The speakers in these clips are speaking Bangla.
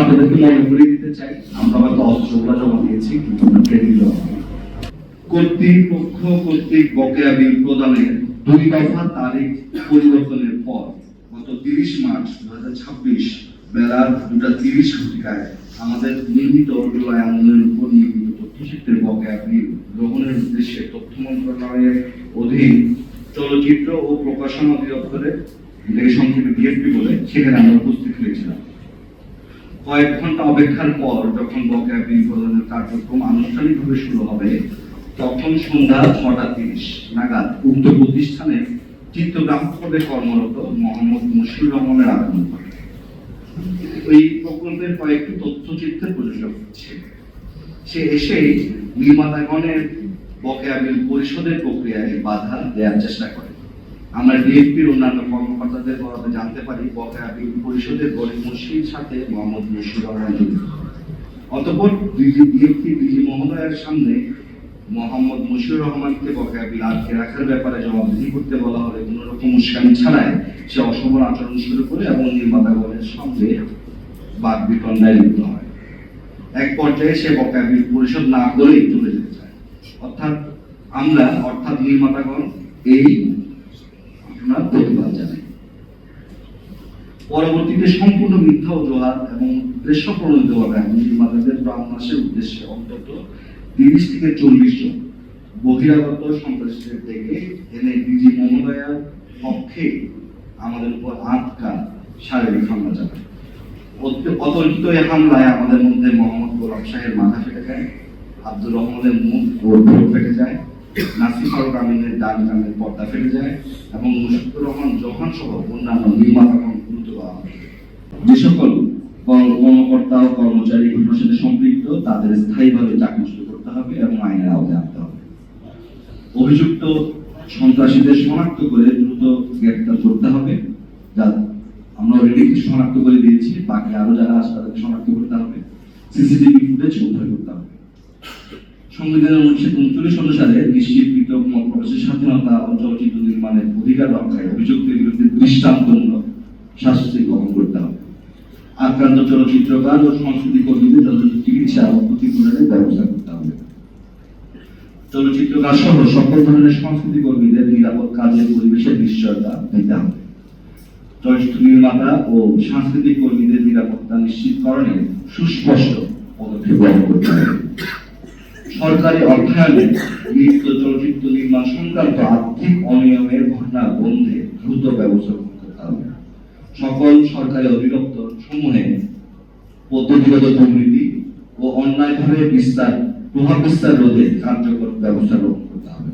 আপনাদেরকে মনে করিয়ে দিতে চাই, আমরা হয়তো অস্ত্রগুলো জমা দিয়েছি কিন্তু আমরা ট্রেনিং জমা দিইনি। কর্তৃপক্ষ কর্তৃক বকেয়া বিল প্রদানের 2 দফা তারিখ পরিবর্তনের পর গত 30 মার্চ 2026 বেলা 2:30 ঘটিকায় আমাদের নির্মিত জুলাই আন্দোলনের উপর নির্মিত তথ্যচিত্রের বকেয়া বিল গ্রহণের উদ্দেশ্যে তথ্য মন্ত্রণালয়ের অধীন চলচ্চিত্র ও প্রকাশনা অধিদপ্তরে, এটাকে সংক্ষেপে বিএফপি বলে, সেখানে আমরা উপস্থিত হয়েছিলাম। কয়েক ঘন্টা অপেক্ষার পর যখন বকেয়া বিল প্রদানের কার্যক্রম আনুষ্ঠানিকভাবে শুরু হবে, তখন সন্ধ্যা 6:30 নাগাদ উক্ত প্রতিষ্ঠানের চিত্রগ্রাহক পদে কর্মরত মোহাম্মদ মুশিউর রহমানের আগমন ঘটে। এই প্রকল্পের কয়েকটি তথ্যচিত্রের প্রযোজক হচ্ছে, সে এসেই নির্মাতাগণের বকেয়া বিল পরিশোধের প্রক্রিয়ায় বাধা দেওয়ার চেষ্টা করে। আমরা ডিএফপির অন্যান্য কর্মকর্তাদের বরাতে জানতে পারি বকেয়া বিল পরিশোধের গরিমসির সাথে মোহাম্মদ মুশিউর রহমান জড়িত। অতঃপর ডিএফপি ডিজি মহোদয়ের সামনে মোহাম্মদ মুশিউর রহমানকে বকেয়া বিল আটকে রাখার ব্যাপারে জবাবদিহি করতে বলা হলে কোনো রকম উস্কানি ছাড়াই সে অসবল আচরণ শুরু করে এবং নির্মাতাগণের সঙ্গে বাকবিতণ্ডায় লিপ্ত হয়। এক পর্যায়ে সে বকেয়া বিল পরিশোধ না করেই চলে যেতে চায়। অর্থাৎ নির্মাতাগণ এই ঘটনার প্রতিবাদ জানায়। পরবর্তীতে সম্পূর্ণ মিথ্যা অজুহাত এবং উদ্দেশ্য প্রণোদিতভাবে নির্মাতাদের প্রাণনাশের উদ্দেশ্যে অন্তত 30 থেকে 40 জন বহিরাগত সন্ত্রাসীদের থেকে এনে ডিজি মহোদয়ার পক্ষে আমাদের উপর আটকা শারীরিক হামলা চালায়। অতর্কিত এই হামলায় আমাদের মধ্যে মোহাম্মদ গোলাম শাহের মাথা ফেটে যায়, আব্দুর রহমানের মুখ ও ঠোঁট ফেটে যায়, নাসির ফারুক আমিনের ডান কানের পর্দা ফেটে যায় এবং মুশফিকুর রহমান জোহান সহ অন্যান্য নির্মাতাগণ গুরুতর আহত। যে সকল কর্মকর্তা ও কর্মচারী ঘটনার সাথে সম্পৃক্ত তাদের স্থায়ীভাবে চাকরিচ্যুত করতে হবে এবং আইনের আওতায় আনতে হবে। অভিযুক্ত সন্ত্রাসীদের শনাক্ত করে দ্রুত গ্রেফতার করতে হবে। আমরা অলরেডি কিছু শনাক্ত করে দিয়েছি, বাকি আরো যারা আছে তাদেরকে শনাক্ত করতে হবে। সিসিটিভি ফুটেজ উদ্ধার করতে হবে। সংবিধানের 1939 অনুসারে নিশ্চিতকৃত মত প্রকাশের স্বাধীনতা ও চলচ্চিত্র নির্মাণের অধিকার রক্ষায় অভিযুক্তের বিরুদ্ধে দৃষ্টান্তমূলক শাস্তি গ্রহণ করতে হবে। আক্রান্ত চলচ্চিত্রকার ও সংস্কৃতি কর্মীদের যথাযথ চিকিৎসা ও ক্ষতিপূরণের ব্যবস্থা করতে হবে। চলচ্চিত্রকার সহ সকল ধরনের সংস্কৃতি কর্মীদের নিরাপদ কাজের পরিবেশের নিশ্চয়তা দিতে হবে। চলচ্চিত্র নির্মাতা ও সাংস্কৃতিক কর্মীদের নিরাপত্তা নিশ্চিতকরণে সুস্পষ্ট পদক্ষেপ গ্রহণ করতে হবে। সরকারি অর্থায়নে নির্মিত চলচ্চিত্র নির্মাণ সংক্রান্ত আর্থিক অনিয়মের ঘটনা বন্ধে দ্রুত ব্যবস্থা করতে হবে। সকল সরকারি অধিদপ্তর সমূহে পদ্ধতিগত দুর্নীতি ও অন্যায়ভাবে প্রভাব বিস্তার রোধে কার্যকর ব্যবস্থা গ্রহণ করতে হবে।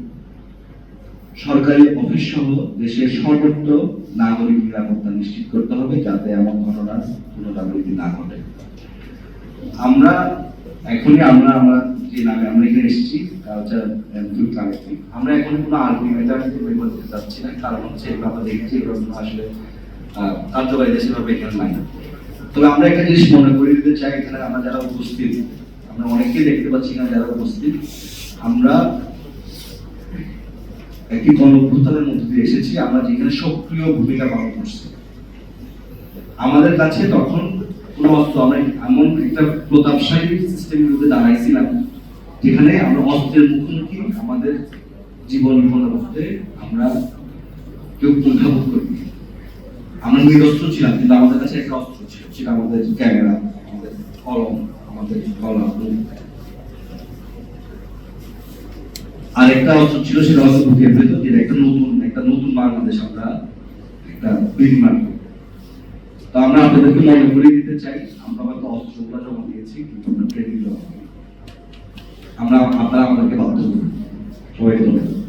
সরকারি অফিস সহ দেশের সর্বত্র নাগরিক নিরাপত্তা নিশ্চিত করতে হবে যাতে এমন ঘটনার পুনরাবৃত্তি না ঘটে। আমরা যে নামে আমরা এখানে এসেছি কালচার এন্ড কালেক্টিভ, আমরা এখন কোনো আর্গুমেন্ট করতে চাচ্ছি না, কারণ হচ্ছে আমরা দেখছি আসলে কার্যবাহী দেশেভাবে এখানে নাই। তবে আমরা একটা জিনিস মনে করিয়ে দিতে চাই, এখানে আমরা যারা উপস্থিত, আমরা অনেকেই দেখতে পাচ্ছি না যারা উপস্থিত, আমরা একটি গণঅভ্যুত্থানের মধ্যে দিয়ে এসেছি। আমরা যেখানে সক্রিয় ভূমিকা পালন করছি, আমাদের কাছে তখন কোনো অস্ত্র, আমরা এমন একটা প্রতাপশালী সিস্টেমের মধ্যে দাঁড়াইছিলাম যেখানে আমরা অস্ত্রের মুখোমুখি আমাদের জীবন বিপন্ন করতে আমরা কেউ কুণ্ঠাবোধ করিনি। আমরা নিরস্ত্র ছিলাম, কিন্তু আমাদের কাছে একটা অস্ত্র ছিল, সেটা আমাদের ক্যামেরা, আমাদের কলম, আমাদের গলা। আর একটা অস্ত্র ছিল, সেটা অস্ত্র বুকের ভেতর, যেটা একটা নতুন বাংলাদেশ আমরা একটা বিনির্মাণ করব। তো আমরা আপনাদেরকে মনে করিয়ে দিতে চাই, আমরা হয়তো অস্ত্রগুলো জমা দিয়েছি কিন্তু আমরা ট্রেনিং জমা দিইনি। আপনারা আমাদেরকে বাধ্য করুন। সবাই ধন্যবাদ।